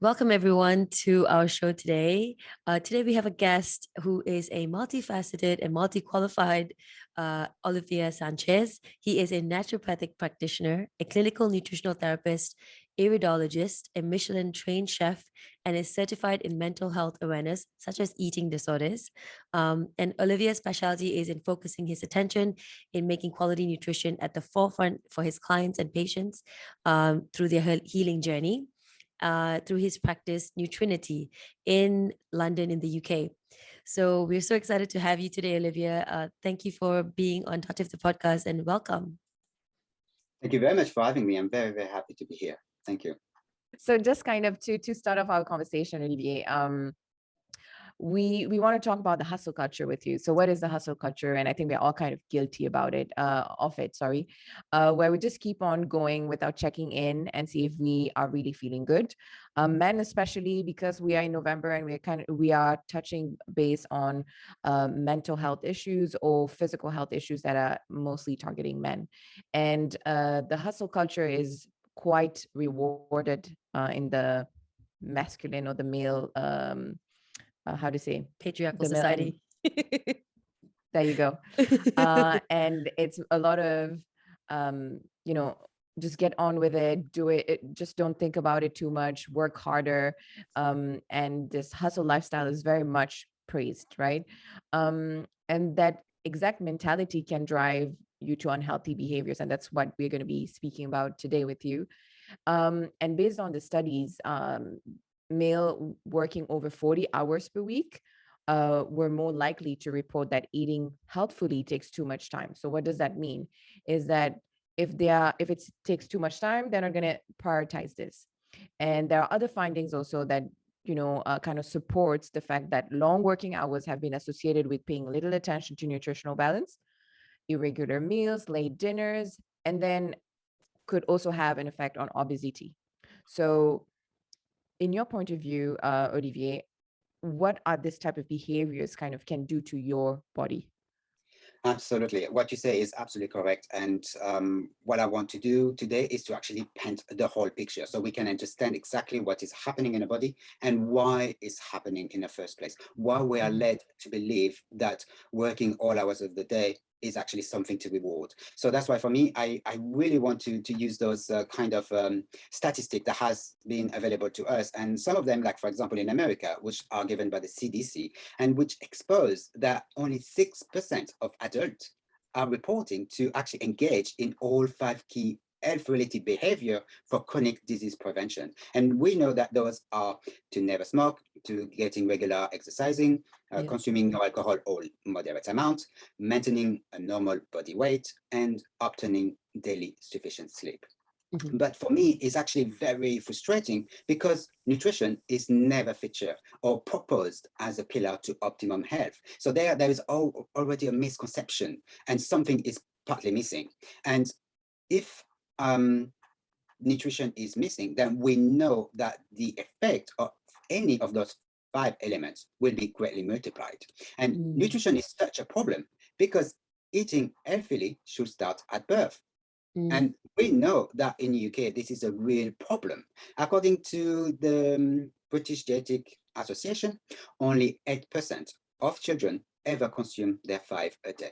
Welcome, everyone, to our show today. Today, we have a guest who is a multifaceted and multi-qualified Olivier Sanchez. He is a naturopathic practitioner, a clinical nutritional therapist, iridologist, a Michelin-trained chef, and is certified in mental health awareness, such as eating disorders. And Olivier's specialty is in focusing his attention in making quality nutrition at the forefront for his clients and patients through their healing journey. Through his practice Nutrinity in London in the UK. So we're so excited to have you today, Olivia. Thank you for being on Touch of the podcast and welcome. Thank you very much for having me. I'm very, very happy to be here. Thank you. So just kind of to start off our conversation, Olivier, we want to talk about the hustle culture with you. So what is the hustle culture? And I think we're all kind of guilty about it, where we just keep on going without checking in and see if we are really feeling good. Men, especially because we are in November and we are touching base on mental health issues or physical health issues that are mostly targeting men. And the hustle culture is quite rewarded in the masculine or the male how to say patriarchal society. There you go. And it's a lot of just get on with it, do it, just don't think about it too much, work harder, and this hustle lifestyle is very much praised, right? And that exact mentality can drive you to unhealthy behaviors, and that's what we're going to be speaking about today with you. And based on the studies, male working over 40 hours per week were more likely to report that eating healthfully takes too much time. So what does that mean? Is that if it takes too much time, then are going to prioritize this. And there are other findings also that kind of supports the fact that long working hours have been associated with paying little attention to nutritional balance, irregular meals, late dinners, and then could also have an effect on obesity. So in your point of view, Olivier, what are this type of behaviors kind of can do to your body? Absolutely. What you say is absolutely correct. And what I want to do today is to actually paint the whole picture so we can understand exactly what is happening in the body and why it's happening in the first place, why we are led to believe that working all hours of the day is actually something to reward. So that's why for me, I really want to use those kind of statistics that has been available to us. And some of them, like for example, in America, which are given by the CDC and which expose that only 6% of adults are reporting to actually engage in all 5 key health-related behavior for chronic disease prevention. And we know that those are to never smoke, to getting regular exercising, consuming no alcohol or moderate amount, maintaining a normal body weight, and obtaining daily sufficient sleep. Mm-hmm. But for me, it's actually very frustrating because nutrition is never featured or proposed as a pillar to optimum health. So there is already a misconception and something is partly missing. And if nutrition is missing, then we know that the effect of any of those 5 elements will be greatly multiplied. And nutrition is such a problem because eating healthily should start at birth. And we know that in the UK, this is a real problem. According to the British Genetic Association, only 8% of children ever consume their 5 a day.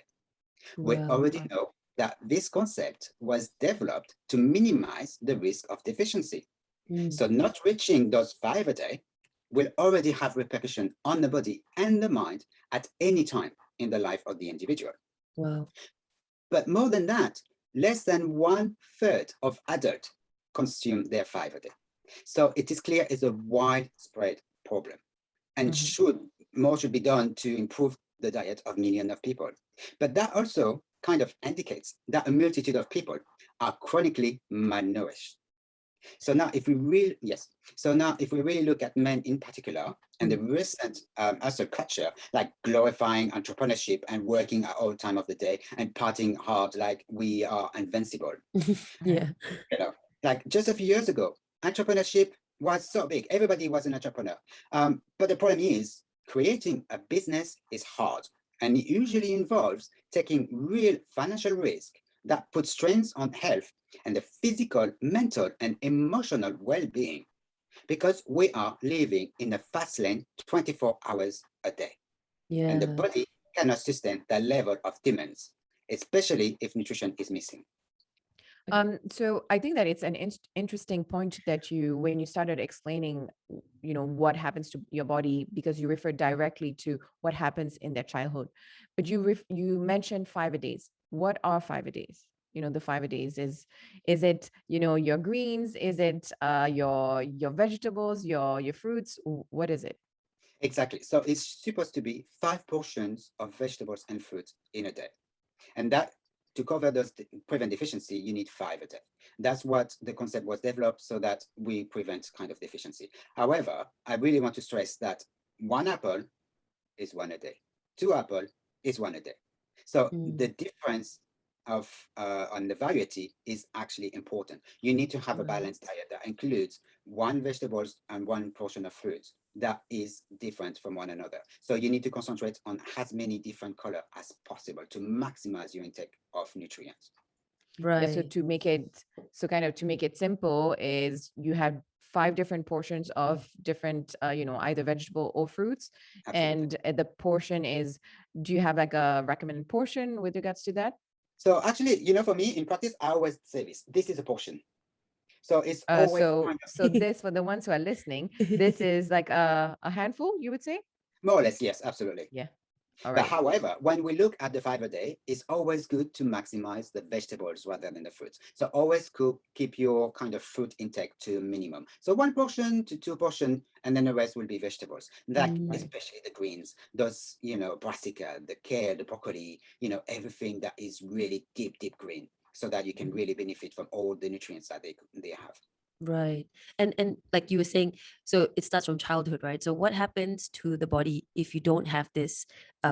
Wow. We already know that this concept was developed to minimize the risk of deficiency. So not reaching those 5 a day will already have repercussions on the body and the mind at any time in the life of the individual. Wow. But more than that, less than 1/3 of adults consume their 5 a day. So it is clear it's a widespread problem and more should be done to improve the diet of millions of people. But that also kind of indicates that a multitude of people are chronically malnourished. So now if we really look at men in particular and the recent hustle culture, like glorifying entrepreneurship and working at all time of the day and partying hard like we are invincible. Like just a few years ago, entrepreneurship was so big. Everybody was an entrepreneur. But the problem is creating a business is hard and it usually involves taking real financial risk that puts strains on health and the physical, mental, and emotional well-being. because we are living in a fast lane 24 hours a day. And the Yeah. body cannot sustain that level of demands, especially if nutrition is missing. So I think that it's an interesting point that when you started explaining, what happens to your body, because you referred directly to what happens in their childhood, but you mentioned 5-a-days. What are 5-a-days? The 5-a-days is it, your greens? Is it your vegetables, your fruits? What is it? Exactly. So it's supposed to be 5 portions of vegetables and fruits in a day. And that to cover those prevent deficiency, you need 5 a day. That's what the concept was developed so that we prevent kind of deficiency. However, I really want to stress that 1 apple is 1 a day. 2 apple is 1 a day. So the difference of on the variety is actually important. You need to have a balanced diet that includes 1 vegetables and 1 portion of fruits that is different from one another. So you need to concentrate on as many different colors as possible to maximize your intake of nutrients. Yeah, so Right. to make it simple is you have 5 different portions of different either vegetable or fruits. Absolutely. And the portion is, do you have like a recommended portion with regards to that? So actually, for me in practice, I always say this is a portion. So it's always kind of So this, for the ones who are listening, this is like a handful, you would say? more or less, yes, absolutely. Yeah. All But right. however, when we look at the 5 a day, it's always good to maximize the vegetables rather than the fruits. So always keep your kind of fruit intake to a minimum. So 1 portion to 2 portion, and then the rest will be vegetables. Like especially the greens, those, brassica, the kale, the broccoli, everything that is really deep green, so that you can really benefit from all the nutrients that they have. Right. And like you were saying, so it starts from childhood, right? So what happens to the body if you don't have this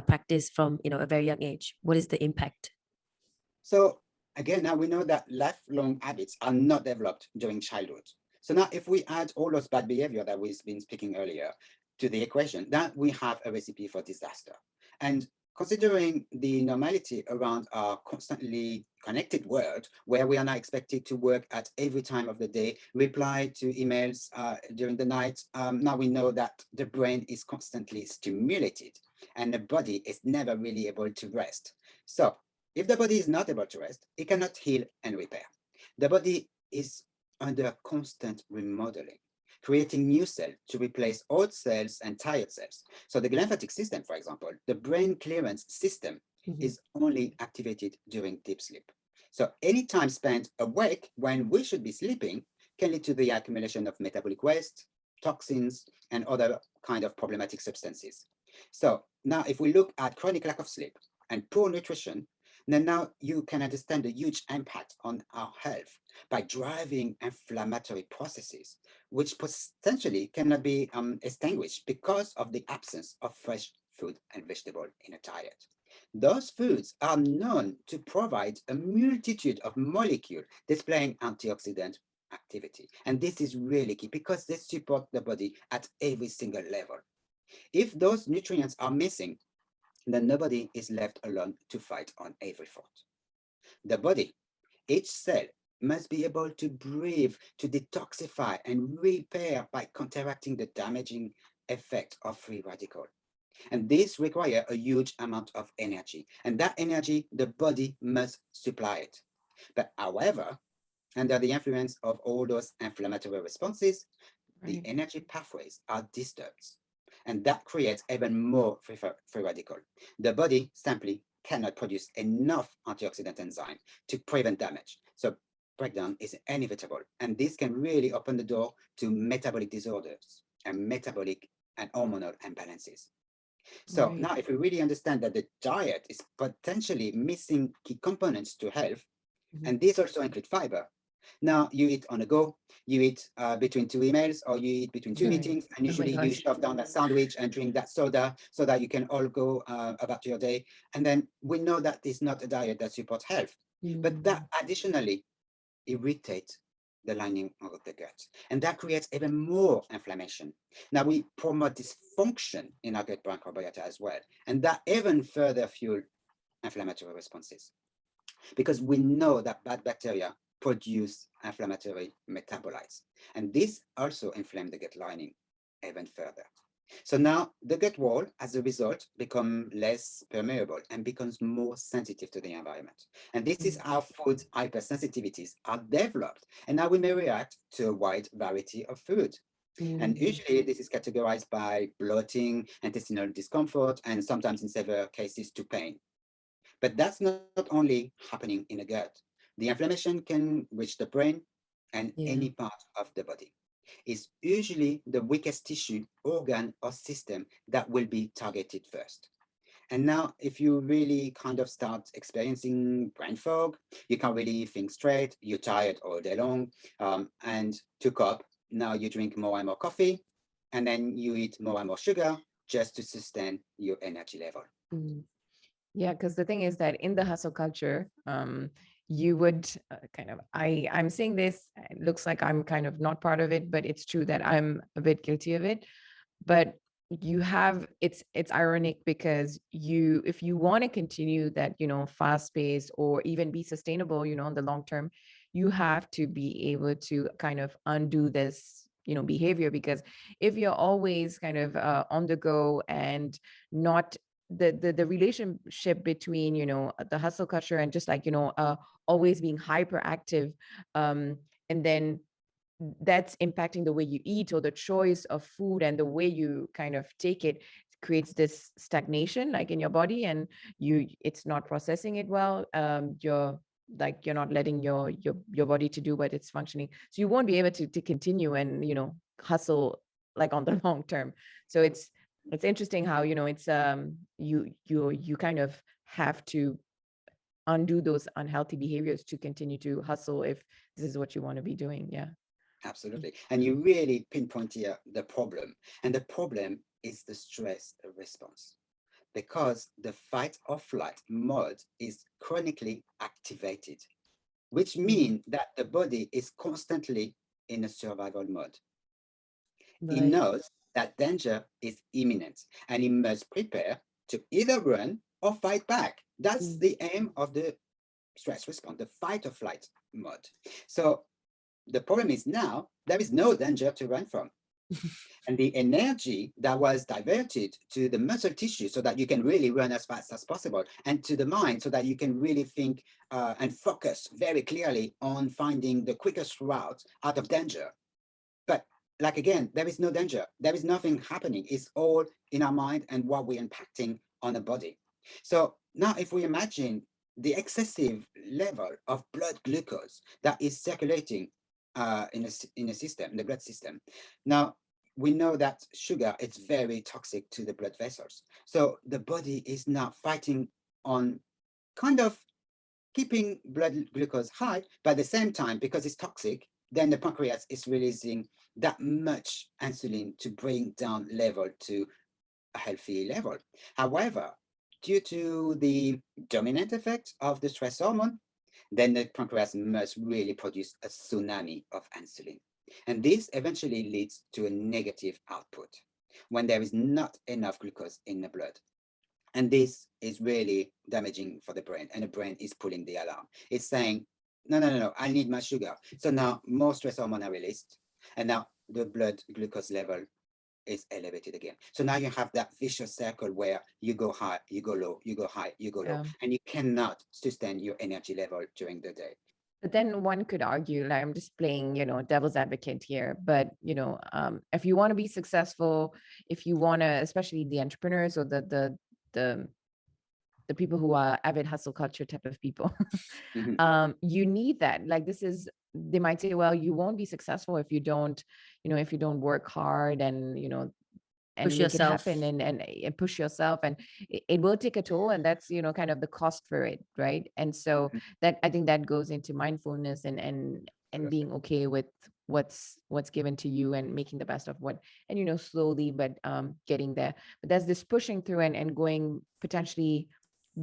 practice from, a very young age? What is the impact? So again, now we know that lifelong habits are not developed during childhood. So now if we add all those bad behavior that we've been speaking earlier to the equation, then we have a recipe for disaster. And considering the normality around our constantly connected world, where we are now expected to work at every time of the day, reply to emails during the night, now we know that the brain is constantly stimulated and the body is never really able to rest. So if the body is not able to rest, it cannot heal and repair. The body is under constant remodeling, creating new cells to replace old cells and tired cells. So the lymphatic system, for example, the brain clearance system is only activated during deep sleep. So any time spent awake when we should be sleeping can lead to the accumulation of metabolic waste, toxins, and other kind of problematic substances. So now if we look at chronic lack of sleep and poor nutrition, then now you can understand the huge impact on our health by driving inflammatory processes, which potentially cannot be extinguished because of the absence of fresh food and vegetable in a diet. Those foods are known to provide a multitude of molecules displaying antioxidant activity. And this is really key because they support the body at every single level. If those nutrients are missing, then nobody is left alone to fight on every front. The body, each cell, must be able to breathe, to detoxify and repair by counteracting the damaging effect of free radical. And this requires a huge amount of energy. And that energy, the body must supply it. But however, under the influence of all those inflammatory responses, the energy pathways are disturbed. And that creates even more free radical. The body simply cannot produce enough antioxidant enzyme to prevent damage. So breakdown is inevitable. And this can really open the door to metabolic disorders and metabolic and hormonal imbalances. So now if we really understand that the diet is potentially missing key components to health, and these also include fiber. Now you eat on the go, you eat between 2 emails, or you eat between 2 meetings, and usually you shove down that sandwich and drink that soda so that you can all go about your day. And then we know that it's not a diet that supports health, but that additionally irritates the lining of the gut. And that creates even more inflammation. Now we promote dysfunction in our gut microbiota as well. And that even further fuel inflammatory responses. Because we know that bad bacteria produce inflammatory metabolites. And this also inflames the gut lining even further. So now the gut wall, as a result, becomes less permeable and becomes more sensitive to the environment. And this is how food hypersensitivities are developed. And now we may react to a wide variety of food. And usually this is categorized by bloating, intestinal discomfort, and sometimes in severe cases to pain. But that's not only happening in the gut. The inflammation can reach the brain and any part of the body. It's usually the weakest tissue, organ, or system that will be targeted first. And now, if you really kind of start experiencing brain fog, you can't really think straight, you're tired all day long, and to cope, now you drink more and more coffee, and then you eat more and more sugar just to sustain your energy level. Yeah, because the thing is that in the hustle culture, you would I'm saying this, it looks like I'm kind of not part of it, but it's true that I'm a bit guilty of it. But you have, it's ironic because if you want to continue that, fast pace or even be sustainable, in the long term, you have to be able to kind of undo this, behavior. Because if you're always kind of on the go and not the relationship between the hustle culture and just like always being hyperactive, and then that's impacting the way you eat or the choice of food and the way you kind of take it, creates this stagnation like in your body, and it's not processing it well. You're not letting your body to do what it's functioning, so you won't be able to continue and hustle like on the long term. So it's interesting how it's you kind of have to undo those unhealthy behaviors to continue to hustle if this is what you want to be doing. Yeah. Absolutely. And you really pinpoint here the problem. And the problem is the stress response, because the fight or flight mode is chronically activated, which means that the body is constantly in a survival mode. It knows that danger is imminent and it must prepare to either run or fight back. That's the aim of the stress response, the fight or flight mode. So the problem is now there is no danger to run from. And the energy that was diverted to the muscle tissue so that you can really run as fast as possible, and to the mind so that you can really think and focus very clearly on finding the quickest route out of danger. But like, again, there is no danger. There is nothing happening. It's all in our mind and what we're impacting on the body. So now if we imagine the excessive level of blood glucose that is circulating in a system, in the blood system. Now, we know that sugar is very toxic to the blood vessels. So the body is now fighting on kind of keeping blood glucose high, but at the same time, because it's toxic, then the pancreas is releasing that much insulin to bring down level to a healthy level. However, due to the dominant effect of the stress hormone, then the pancreas must really produce a tsunami of insulin. And this eventually leads to a negative output when there is not enough glucose in the blood. And this is really damaging for the brain, and the brain is pulling the alarm. It's saying, no, I need my sugar. So now more stress hormone are released, and now the blood glucose level is elevated again. So now you have that vicious circle where you go high, you go low, you go high, you go low, and you cannot sustain your energy level during the day. But then one could argue, like I'm just playing, devil's advocate here, but if you want to be successful, if you want to, especially the entrepreneurs or the people who are avid hustle culture type of people, you need that. Like they might say, well, you won't be successful if you don't, if you don't work hard and, and Push make yourself. it happen and push yourself, and it will take a toll, and that's kind of the cost for it, right? And so that, I think that goes into mindfulness and being okay with what's given to you and making the best of what, and slowly but getting there. But there's this pushing through and going potentially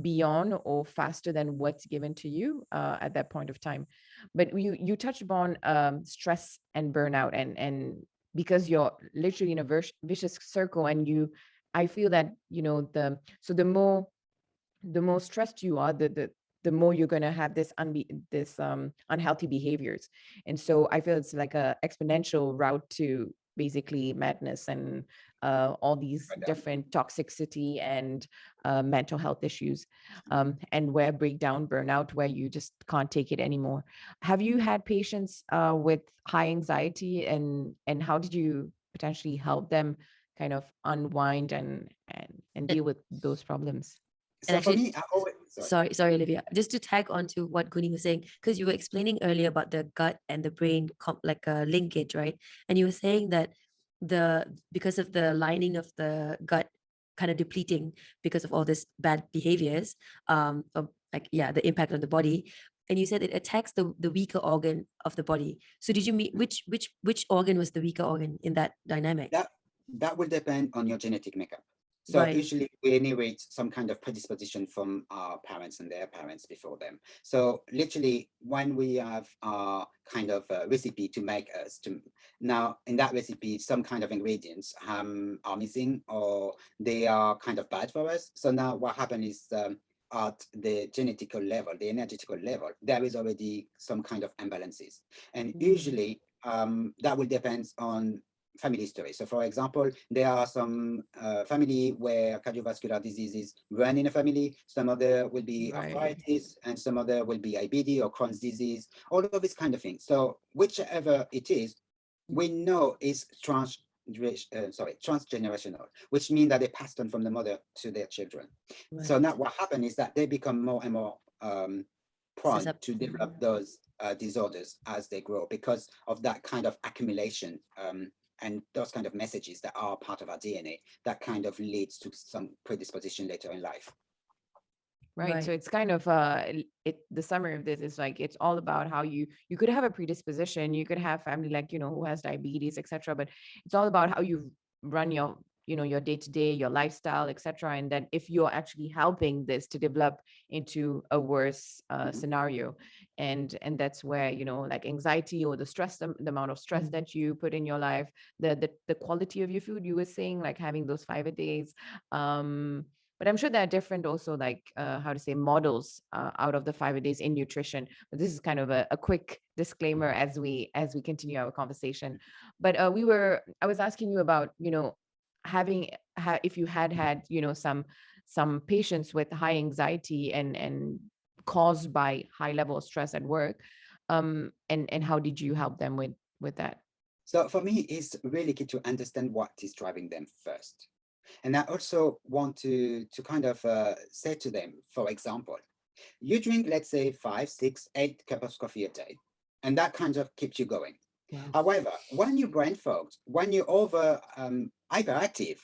beyond or faster than what's given to you at that point of time. But you touched upon stress and burnout, and because you're literally in a vicious circle, and I feel that the more stressed you are, the the more you're going to have this unhealthy behaviors. And so I feel it's like a exponential route to basically madness and all these different toxicity and mental health issues, and where breakdown, burnout, where you just can't take it anymore. Have you had patients with high anxiety, and how did you potentially help them kind of unwind and deal with those problems? So for actually, me, I always, sorry, Olivia, just to tag on to what Guni was saying, because you were explaining earlier about the gut and the brain like a linkage, right? And you were saying that because of the lining of the gut kind of depleting because of all this bad behaviors, like the impact on the body. And you said it attacks the weaker organ of the body. So did you mean which organ was the weaker organ in that dynamic? That will depend on your genetic makeup. So Right. usually we inherit some kind of predisposition from our parents and their parents before them. So literally when we have our kind of recipe to make us to, now in that recipe, some kind of ingredients are missing, or they are kind of bad for us. So now what happens is at the genetical level, the energetical level, there is already some kind of imbalances. And usually that will depend on family history. So for example, there are some family where cardiovascular diseases run in a family. Some other will be arthritis, and some other will be IBD or Crohn's disease, all of this kind of things. So whichever it is, we know is transgenerational, which means that they passed on from the mother to their children. Right. So now what happens is that they become more and more prone to develop those disorders as they grow, because of that kind of accumulation and those kind of messages that are part of our DNA that kind of leads to some predisposition later in life. Right. So it's kind of the summary of this is like, it's all about how you could have a predisposition, you could have family like, who has diabetes, etc. But it's all about how you run your, your day-to-day, your lifestyle, etc. And then if you're actually helping this to develop into a worse scenario, and that's where, like anxiety or the stress, the amount of stress that you put in your life, the quality of your food, you were saying, like having those 5-a-days, but I'm sure there are different also, like models out of the 5-a-days in nutrition. But this is kind of a quick disclaimer as we continue our conversation. But I was asking you about, if you had some patients with high anxiety and caused by high level of stress at work, and how did you help them with that? So for me, it's really key to understand what is driving them first. And I also want to kind of say to them, for example, you drink, let's say 5, 6, 8 cups of coffee a day, and that kind of keeps you going. Wow. However, when you're brain fogged, when you're over hyperactive,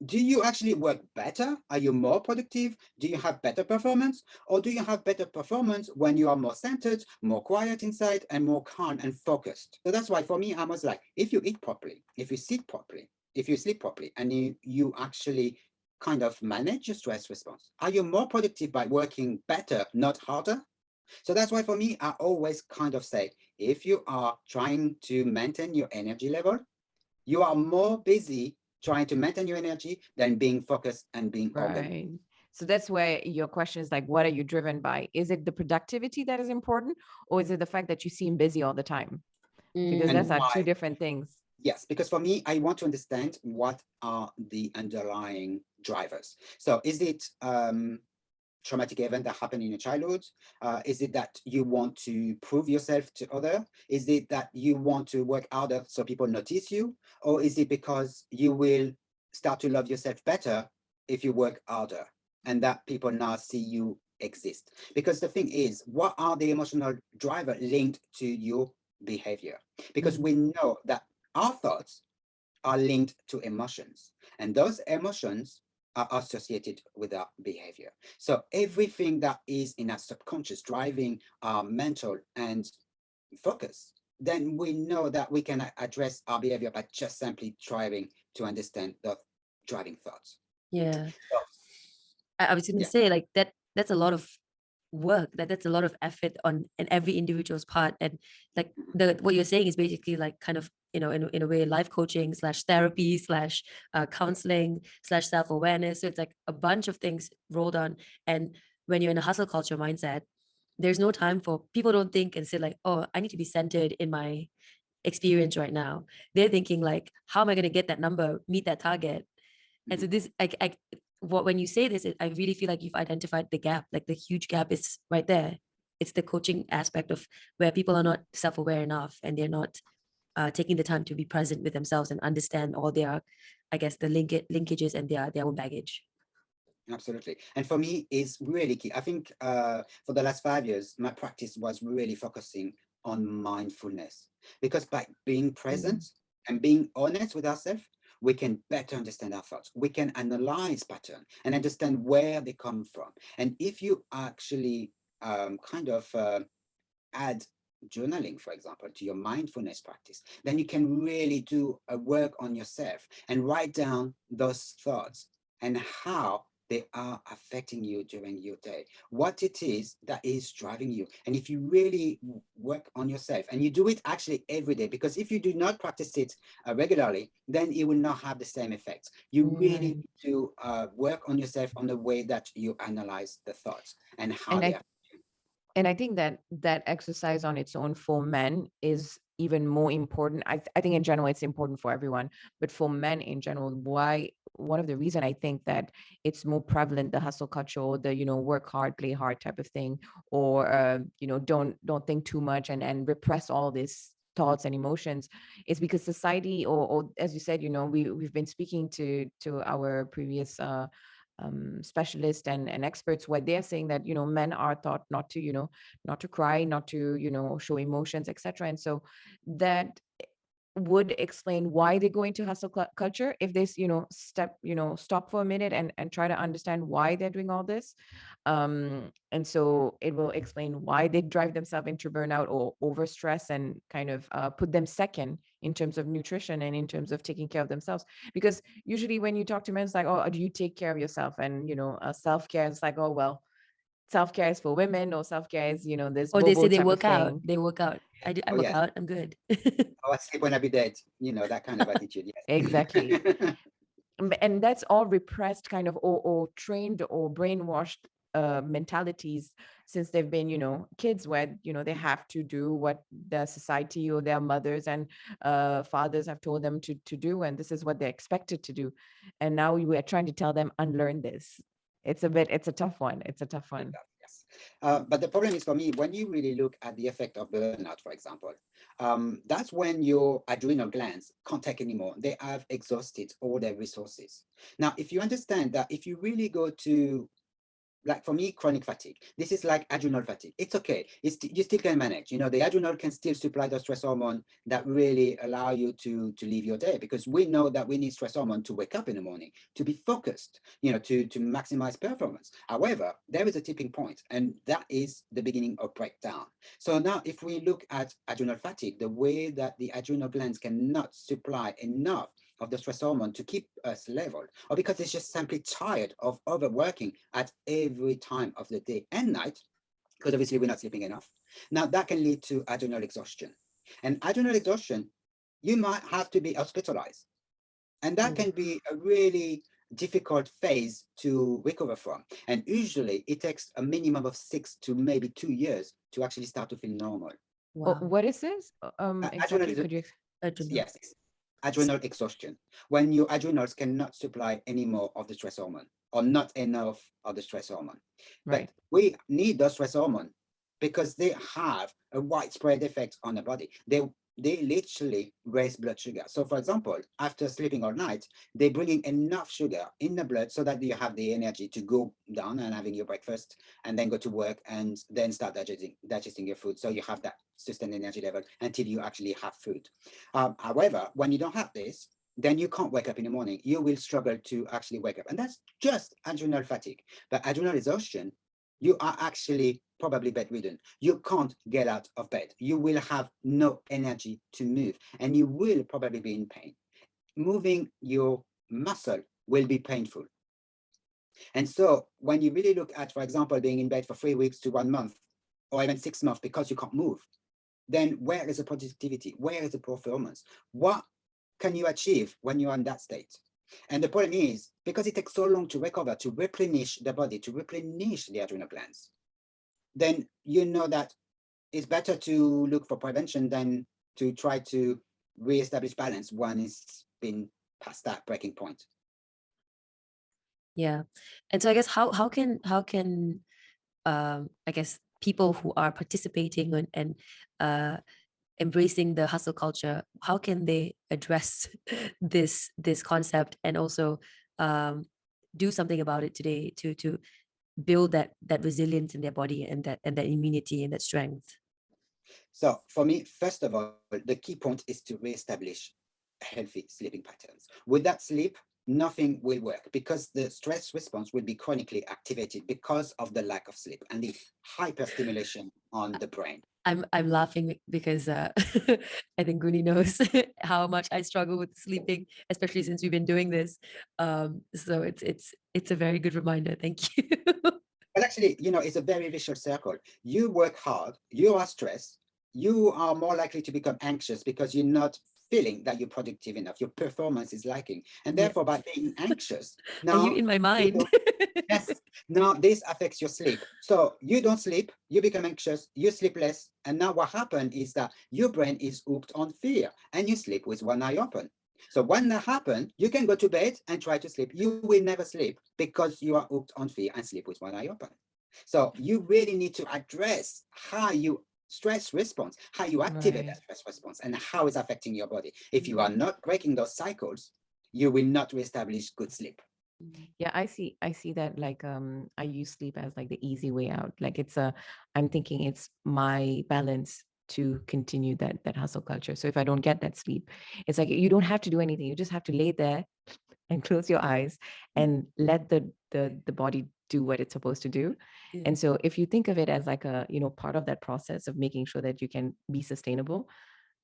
do you actually work better? Are you more productive? Do you have better performance? Or do you have better performance when you are more centered, more quiet inside, and more calm and focused? So that's why for me, I was like, if you eat properly, if you sit properly, if you sleep properly, and you actually kind of manage your stress response, are you more productive by working better, not harder? So that's why for me, I always kind of say, if you are trying to maintain your energy level, you are more busy trying to maintain your energy than being focused and being organized. So that's where your question is like, what are you driven by? Is it the productivity that is important, or is it the fact that you seem busy all the time? Because those are two different things. Yes, because for me, I want to understand what are the underlying drivers. So is it traumatic event that happened in your childhood? Is it that you want to prove yourself to others? Is it that you want to work harder so people notice you? Or is it because you will start to love yourself better if you work harder and that people now see you exist? Because the thing is, what are the emotional drivers linked to your behavior? Because we know that our thoughts are linked to emotions, and those emotions are associated with our behavior. So everything that is in our subconscious driving our mental and focus, then we know that we can address our behavior by just simply trying to understand the driving thoughts. Yeah. So, I was going to say, like, that's a lot of work, that's a lot of effort on every individual's part. And like what you're saying is basically like kind of, in a way, life coaching / therapy / counseling / self-awareness. So it's like a bunch of things rolled on. And when you're in a hustle culture mindset, there's no time for people don't think and say like, oh, I need to be centered in my experience right now. They're thinking like, how am I going to get that number, meet that target? And so this, when you say this, I really feel like you've identified the gap, like the huge gap is right there. It's the coaching aspect of where people are not self-aware enough and they're not taking the time to be present with themselves and understand all their, I guess, the linkages and their own baggage. Absolutely. And for me, it's really key. I think for the last 5 years, my practice was really focusing on mindfulness, because by being present and being honest with ourselves, we can better understand our thoughts. We can analyze patterns and understand where they come from. And if you actually add journaling, for example, to your mindfulness practice, then you can really do a work on yourself and write down those thoughts and how they are affecting you during your day, what it is that is driving you. And if you really work on yourself and you do it actually every day, because if you do not practice it regularly, then it will not have the same effects. You really need to work on yourself on the way that you analyze the thoughts and how they are. And I think that that exercise on its own for men is even more important. I think in general, it's important for everyone, but for men in general, one of the reason I think that it's more prevalent, the hustle culture, or the, work hard, play hard type of thing, or, don't think too much and repress all these thoughts and emotions, is because society, or as you said, we've been speaking to our previous specialists and experts, where they're saying that men are taught not to not to cry, not to show emotions, etc. And so that would explain why they go into hustle culture. If they stop for a minute and try to understand why they're doing all this, and so it will explain why they drive themselves into burnout or overstress, and kind of put them second in terms of nutrition and in terms of taking care of themselves. Because usually when you talk to men, it's like, oh, do you take care of yourself? And self-care is like, oh, well, self-care is for women, or self-care is this Or they bobo say they type of work out. thing. They work out. I work out. I'm good. I sleep when I be dead, that kind of attitude. Yes. Exactly. And that's all repressed kind of, or trained or brainwashed mentalities since they've been kids, where they have to do what their society or their mothers and fathers have told them to do, and this is what they're expected to do. And now we are trying to tell them, unlearn this. It's a tough one. Yes. But the problem is, for me, when you really look at the effect of burnout, for example, that's when your adrenal glands can't take anymore. They have exhausted all their resources. Now, if you understand that, if you really go to, like for me, chronic fatigue, this is like adrenal fatigue. It's okay. You still can manage. The adrenal can still supply the stress hormone that really allow you to live your day, because we know that we need stress hormone to wake up in the morning, to be focused, to maximize performance. However, there is a tipping point, and that is the beginning of breakdown. So now, if we look at adrenal fatigue, the way that the adrenal glands cannot supply enough of the stress hormone to keep us level, or because it's just simply tired of overworking at every time of the day and night, because obviously we're not sleeping enough. Now that can lead to adrenal exhaustion. And adrenal exhaustion, you might have to be hospitalized. And that can be a really difficult phase to recover from. And usually it takes a minimum of 6 to maybe 2 years to actually start to feel normal. Wow. What is this? Exactly. Could you? Yes, adrenal exhaustion, when your adrenals cannot supply any more of the stress hormone, or not enough of the stress hormone. Right. But we need the stress hormone because they have a widespread effect on the body. They literally raise blood sugar. So for example, after sleeping all night, they bring in enough sugar in the blood so that you have the energy to go down and having your breakfast and then go to work and then start digesting your food. So you have that sustained energy level until you actually have food. However, when you don't have this, then you can't wake up in the morning. You will struggle to actually wake up. And that's just adrenal fatigue. But adrenal exhaustion, you are actually probably bedridden. You can't get out of bed. You will have no energy to move, and you will probably be in pain. Moving your muscle will be painful. And so when you really look at, for example, being in bed for 3 weeks to 1 month, or even 6 months because you can't move, then where is the productivity? Where is the performance? What can you achieve when you're in that state? And the problem is, because it takes so long to recover, to replenish the body, to replenish the adrenal glands, then you know that it's better to look for prevention than to try to reestablish balance when it's been past that breaking point. Yeah. And so I guess how can I guess people who are participating and embracing the hustle culture, how can they address this concept and also do something about it today to build that resilience in their body and that immunity and that strength? So for me, first of all, the key point is to reestablish healthy sleeping patterns. Without sleep, nothing will work because the stress response will be chronically activated because of the lack of sleep and the hyperstimulation on the brain. I'm laughing because I think Guni knows how much I struggle with sleeping, especially since we've been doing this. So it's a very good reminder. Thank you. But actually, you know, it's a very vicious circle. You work hard, you are stressed, you are more likely to become anxious because you're not feeling that you're productive enough. Your performance is lacking. And Yeah. therefore, by being anxious, And you now, in my mind. yes, now this affects your sleep. So you don't sleep, you become anxious, you sleep less. And now what happened is that your brain is hooked on fear and you sleep with one eye open. So when that happens, you can go to bed and try to sleep. You will never sleep because you are hooked on fear and sleep with one eye open. So you really need to address how you stress response, how you activate that stress response and how it's affecting your body. If you are not breaking those cycles, you will not reestablish good sleep. Yeah, I see that like I use sleep as like the easy way out. Like I'm thinking it's my balance to continue that hustle culture. So if I don't get that sleep, it's like you don't have to do anything. You just have to lay there and close your eyes and let the body do what it's supposed to do. Yeah. And so if you think of it as like a, you know, part of that process of making sure that you can be sustainable,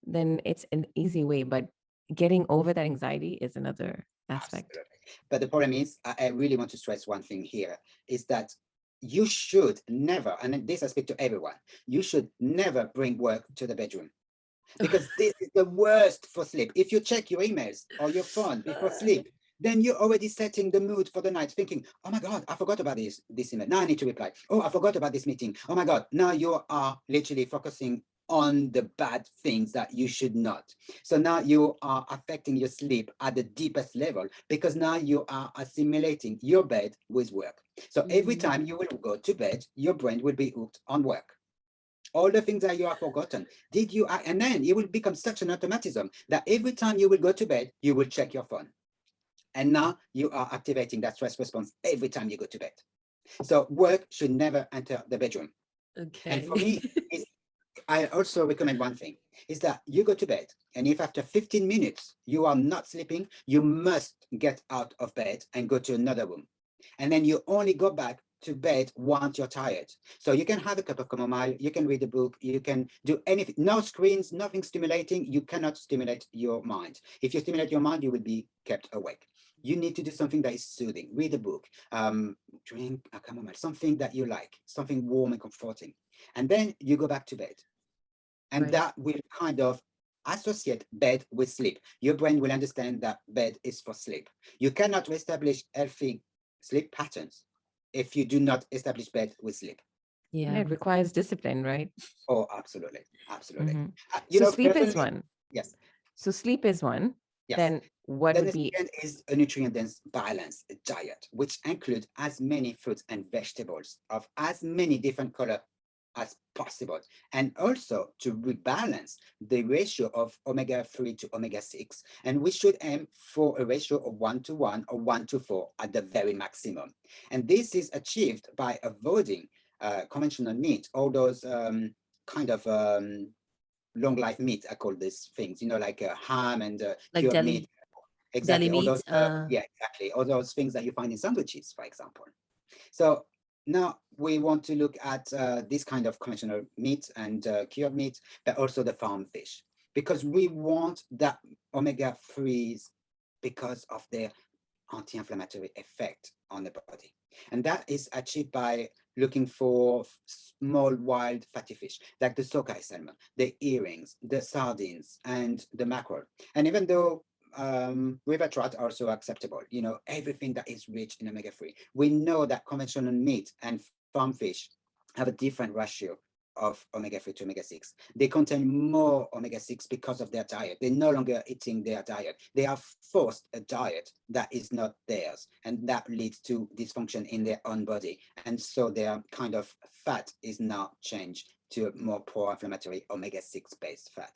then it's an easy way. But getting over that anxiety is another aspect. Absolutely. But the problem is, I really want to stress one thing here, is that you should never, and this I speak to everyone, you should never bring work to the bedroom. Because this is the worst for sleep. If you check your emails or your phone before sleep, then you're already setting the mood for the night, thinking, oh my God, I forgot about this email. Now I need to reply. Oh, I forgot about this meeting. Oh my God, now you are literally focusing on the bad things that you should not. So now you are affecting your sleep at the deepest level because now you are assimilating your bed with work. So every time you will go to bed, your brain will be hooked on work. All the things that you have forgotten, and then it will become such an automatism that every time you will go to bed, you will check your phone. And now you are activating that stress response every time you go to bed. So work should never enter the bedroom. Okay. And for me, I also recommend one thing, is that you go to bed, and if after 15 minutes you are not sleeping, you must get out of bed and go to another room. And then you only go back to bed once you're tired. So you can have a cup of chamomile, you can read a book, you can do anything, no screens, nothing stimulating. You cannot stimulate your mind. If you stimulate your mind, you will be kept awake. You need to do something that is soothing, read a book, drink a chamomile, something that you like, something warm and comforting. And then you go back to bed. And that will kind of associate bed with sleep. Your brain will understand that bed is for sleep. You cannot establish healthy sleep patterns if you do not establish bed with sleep. Yeah, it requires discipline, right? Oh, absolutely. Absolutely. So sleep is one. Yes. So sleep is one. Yes. Then what Then would the be? second is a nutrient-dense balanced diet, which includes as many fruits and vegetables of as many different colors as possible, and also to rebalance the ratio of omega-3 to omega-6. And we should aim for a ratio of 1:1 or 1:4 at the very maximum. And this is achieved by avoiding conventional meat, all those kind of long life meat, I call these things, you know, like ham and like cured deli meat. Exactly. deli All meat. those, yeah, exactly. All those things that you find in sandwiches, for example. So now we want to look at this kind of conventional meat and cured meat, but also the farm fish, because we want that omega-3s because of their anti-inflammatory effect on the body. And that is achieved by looking for small wild fatty fish, like the sockeye salmon, the earrings, the sardines, and the mackerel. And even though river trout are also acceptable. You know, everything that is rich in omega-3. We know that conventional meat and farm fish have a different ratio of omega-3 to omega-6. They contain more omega-6 because of their diet. They're no longer eating their diet. They are forced a diet that is not theirs, and that leads to dysfunction in their own body. And so their kind of fat is now changed to a more pro-inflammatory omega-6 based fat.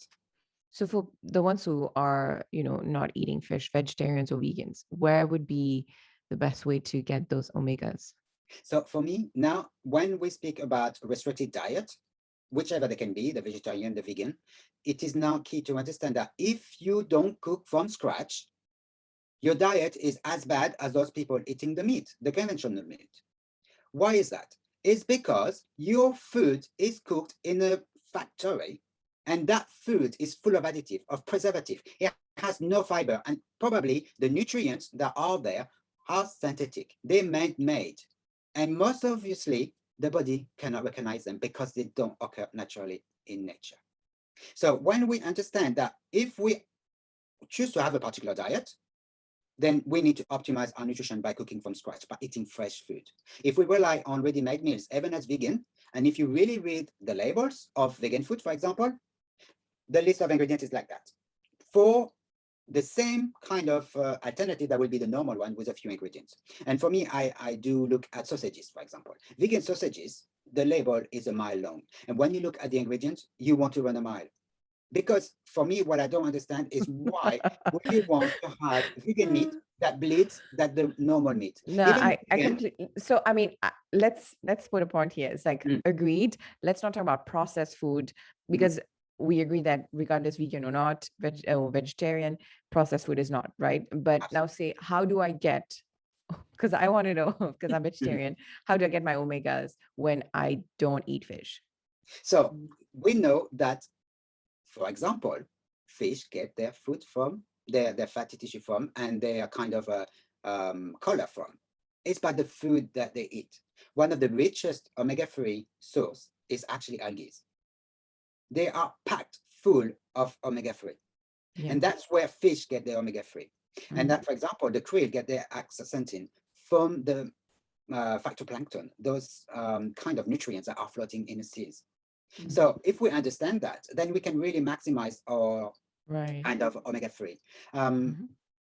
So for the ones who are, not eating fish, vegetarians or vegans, where would be the best way to get those omegas? So for me, now, when we speak about restricted diet, whichever they can be, the vegetarian, the vegan, it is now key to understand that if you don't cook from scratch, your diet is as bad as those people eating the meat, the conventional meat. Why is that? It's because your food is cooked in a factory, and that food is full of additive, of preservative. It has no fiber, and probably the nutrients that are there are synthetic. They're man-made. And most obviously, the body cannot recognize them because they don't occur naturally in nature. So when we understand that if we choose to have a particular diet, then we need to optimize our nutrition by cooking from scratch, by eating fresh food. If we rely on ready-made meals, even as vegan, and if you really read the labels of vegan food, for example, the list of ingredients is like that. For the same kind of alternative that will be the normal one with a few ingredients. And for me, I do look at sausages, for example. Vegan sausages, the label is a mile long. And when you look at the ingredients, you want to run a mile. Because for me, what I don't understand is why would you want to have vegan meat that bleeds that the normal meat? No, Even I vegan, completely. So I mean, let's put a point here. It's like agreed. Let's not talk about processed food because we agree that regardless vegan or not, vegetarian, processed food is not right. But now say, how do I get? Because I want to know because I'm vegetarian. How do I get my omegas when I don't eat fish? So we know that, for example, fish get their food from their fatty tissue from and their kind of a color from. It's by the food that they eat. One of the richest omega-3 source is actually algae. They are packed full of omega-3. Yeah. And that's where fish get their omega-3. And that, for example, the krill get their astaxanthin from the phytoplankton, those kind of nutrients that are floating in the seas. So if we understand that, then we can really maximize our kind of omega-3.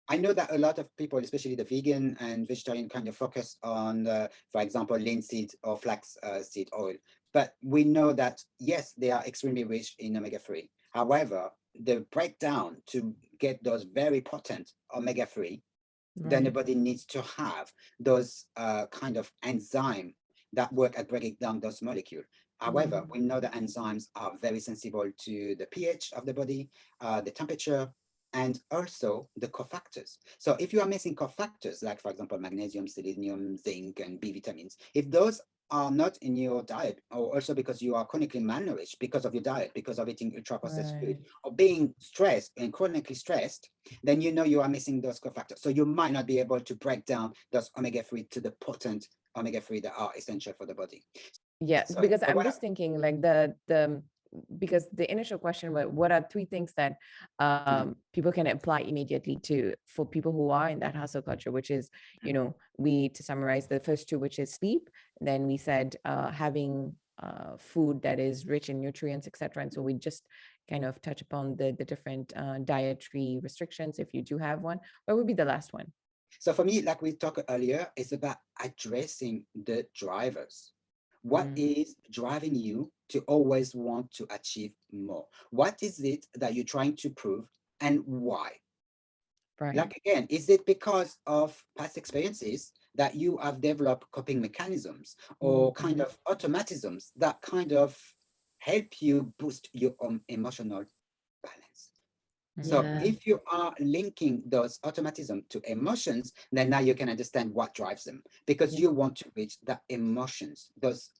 I know that a lot of people, especially the vegan and vegetarian, kind of focus on, for example, linseed or flax seed oil. But we know that, yes, they are extremely rich in omega-3. However, the breakdown to get those very potent omega-3, then the body needs to have those kind of enzyme that work at breaking down those molecules. However, we know that enzymes are very sensible to the pH of the body, the temperature, and also the cofactors. So if you are missing cofactors, like for example, magnesium, selenium, zinc, and B vitamins, if those are not in your diet, or also because you are chronically malnourished because of your diet, because of eating ultra-processed food, or being stressed and chronically stressed, then you know you are missing those cofactors. So you might not be able to break down those omega-3 to the potent omega-3 that are essential for the body. Yeah, so, because I'm just thinking like because the initial question was, what are three things that people can apply immediately for people who are in that hustle culture, which is, to summarize the first two, which is sleep. Then we said having food that is rich in nutrients, etc. And so we just kind of touch upon the different dietary restrictions, if you do have one. What would be the last one? So for me, like we talked earlier, it's about addressing the drivers. What is driving you to always want to achieve more? What is it that you're trying to prove and why? Right. Like again, is it because of past experiences that you have developed coping mechanisms or kind of automatisms that kind of help you boost your own emotional balance? So if you are linking those automatism to emotions, then now you can understand what drives them, because you want to reach the emotions, those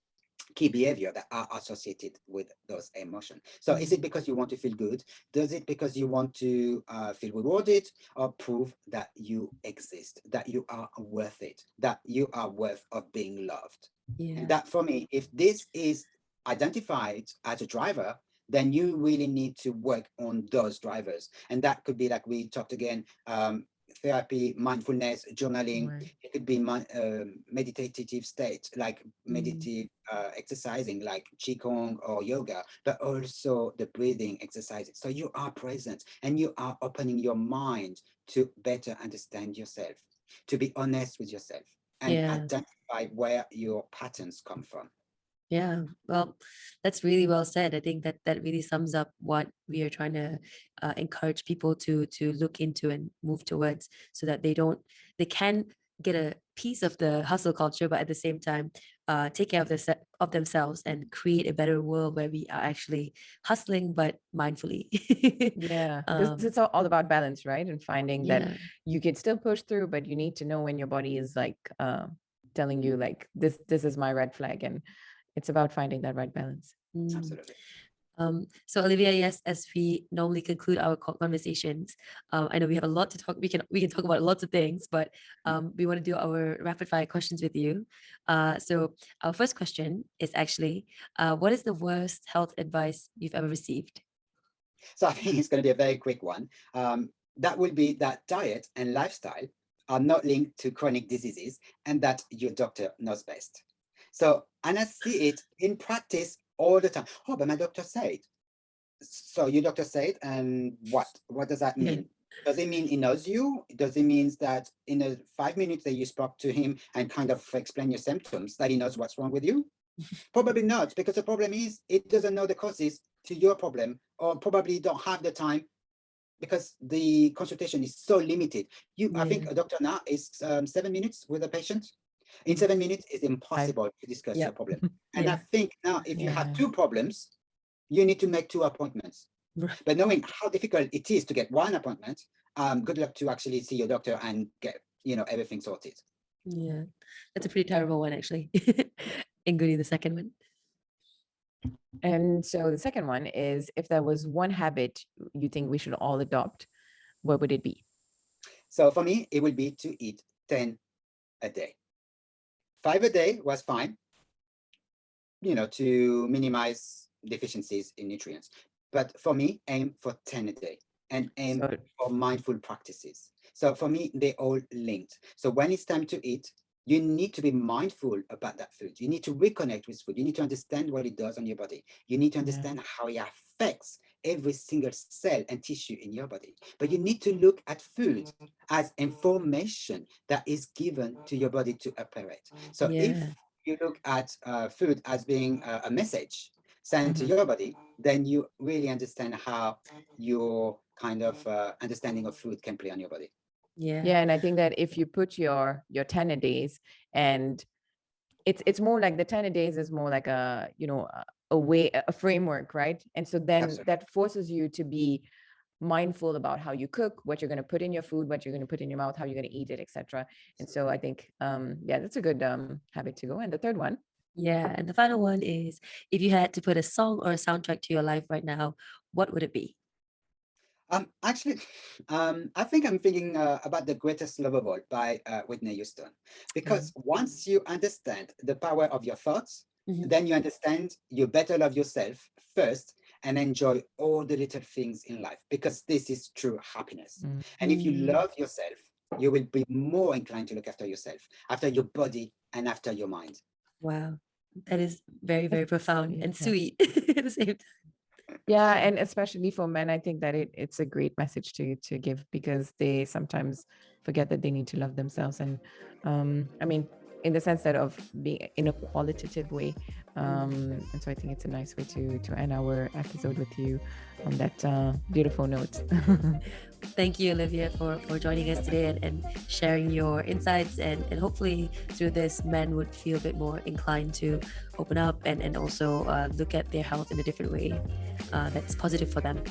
key behavior that are associated with those emotions. So is it because you want to feel good? Does it because you want to feel rewarded, or prove that you exist, that you are worth it, that you are worth of being loved? And that for me, if this is identified as a driver, then you really need to work on those drivers. And that could be, like we talked again, therapy, mindfulness, journaling. Right. It could be meditative state, like meditative exercising, like qigong or yoga, but also the breathing exercises. So you are present and you are opening your mind to better understand yourself, to be honest with yourself, and identify where your patterns come from. Yeah, well, that's really well said. I think that that really sums up what we are trying to encourage people to look into and move towards, so that they can get a piece of the hustle culture, but at the same time, take care of themselves and create a better world where we are actually hustling but mindfully. Yeah, because it's all about balance, right? And finding that Yeah. you can still push through, but you need to know when your body is like telling you like this is my red flag, and it's about finding that right balance. Absolutely. So Olivia, yes, as we normally conclude our conversations, I know we have a lot to talk. We can talk about lots of things, but we want to do our rapid fire questions with you. So our first question is actually, what is the worst health advice you've ever received? So I think it's going to be a very quick one. That would be that diet and lifestyle are not linked to chronic diseases, and that your doctor knows best. So, and I see it in practice all the time. Oh, but my doctor said. So your doctor said, and what does that mean? Does it mean he knows you? Does it mean that in the 5 minutes that you spoke to him and kind of explain your symptoms, that he knows what's wrong with you? Probably not, because the problem is it doesn't know the causes to your problem, or probably don't have the time because the consultation is so limited. I think a doctor now is 7 minutes with a patient. In 7 minutes, it's impossible to discuss your problem. And I think now, if you have 2 problems, you need to make 2 appointments. But knowing how difficult it is to get 1 appointment, good luck to actually see your doctor and get everything sorted. Yeah, that's a pretty terrible one, actually, including the second one. And so the second one is, if there was one habit you think we should all adopt, what would it be? So for me, it would be to eat 10 a day. 5 a day was fine, to minimize deficiencies in nutrients. But for me, aim for 10 a day and aim for mindful practices. So for me, they all linked. So when it's time to eat, you need to be mindful about that food. You need to reconnect with food. You need to understand what it does on your body. You need to understand how it affects every single cell and tissue in your body. But you need to look at food as information that is given to your body to operate. So if you look at food as being a message sent to your body, then you really understand how your kind of understanding of food can play on your body. Yeah, and I think that if you put your 10 a days, and it's more like the 10 a days is more like a a framework, right? And so then that forces you to be mindful about how you cook, what you're going to put in your food, what you're going to put in your mouth, how you're going to eat it, etc. And so I think that's a good habit to go. And the third one, and the final one is, if you had to put a song or a soundtrack to your life right now, what would it be? Actually, I think I'm thinking about The Greatest Love of All by Whitney Houston, because once you understand the power of your thoughts, then you understand you better love yourself first and enjoy all the little things in life, because this is true happiness. And if you love yourself, you will be more inclined to look after yourself, after your body and after your mind. Wow, that is very, very profound and sweet at the same time. Yeah, and especially for men, I think that it's a great message to give, because they sometimes forget that they need to love themselves. And I mean, in the sense that of being in a qualitative way. And so I think it's a nice way to end our episode with you on that beautiful note. Thank you, Olivia, for joining us today and sharing your insights. And hopefully through this, men would feel a bit more inclined to open up and also look at their health in a different way that's positive for them.